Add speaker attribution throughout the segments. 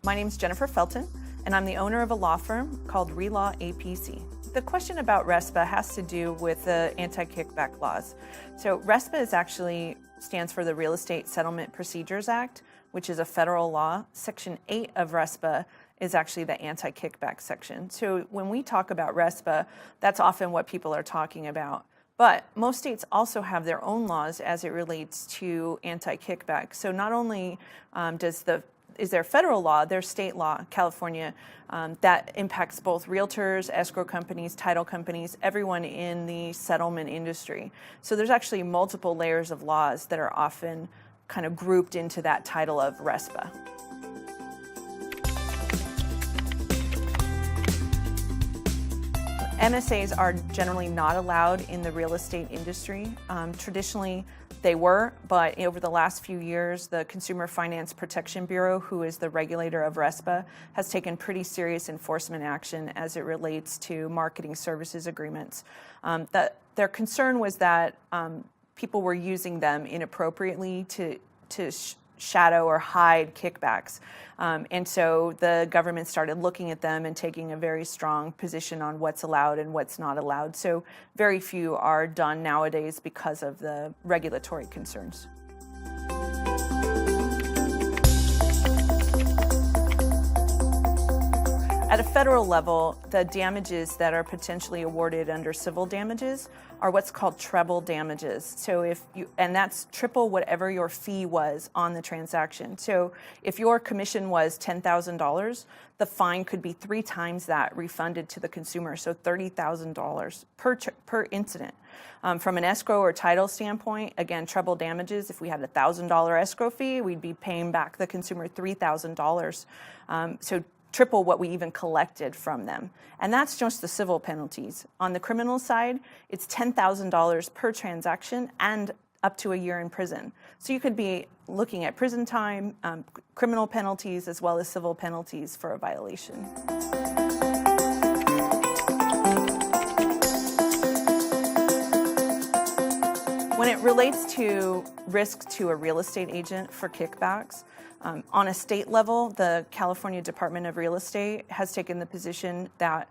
Speaker 1: My name is Jennifer Felten, and I'm the owner of a law firm called RELAW APC. The question about RESPA has to do with the anti-kickback laws. So RESPA stands for the Real Estate Settlement Procedures Act, which is a federal law. Section 8 of RESPA is actually the anti-kickback section. So when we talk about RESPA, that's often what people are talking about. But most states also have their own laws as it relates to anti-kickback. So not only is there federal law, there's state law, California, that impacts both realtors, escrow companies, title companies, everyone in the settlement industry. So there's actually multiple layers of laws that are often kind of grouped into that title of RESPA. MSAs are generally not allowed in the real estate industry. Traditionally, they were, but over the last few years, the Consumer Finance Protection Bureau, who is the regulator of RESPA, has taken pretty serious enforcement action as it relates to marketing services agreements. Their concern was that people were using them inappropriately to shadow or hide kickbacks. And so the government started looking at them and taking a very strong position on what's allowed and what's not allowed. So very few are done nowadays because of the regulatory concerns. At a federal level, the damages that are potentially awarded under civil damages are what's called treble damages. So and that's triple whatever your fee was on the transaction. So if your commission was $10,000, the fine could be 3 times that refunded to the consumer, so $30,000 per incident. From an escrow or title standpoint, again, treble damages, if we had a $1,000 escrow fee, we'd be paying back the consumer $3,000. So triple what we even collected from them. And that's just the civil penalties. On the criminal side, it's $10,000 per transaction and up to a year in prison. So you could be looking at prison time, criminal penalties, as well as civil penalties for a violation. When it relates to risk to a real estate agent for kickbacks, on a state level, the California Department of Real Estate has taken the position that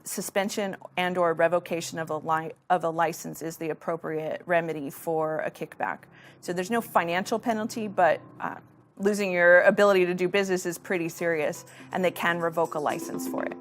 Speaker 1: suspension and or revocation of a license is the appropriate remedy for a kickback. So there's no financial penalty, but losing your ability to do business is pretty serious, and they can revoke a license for it.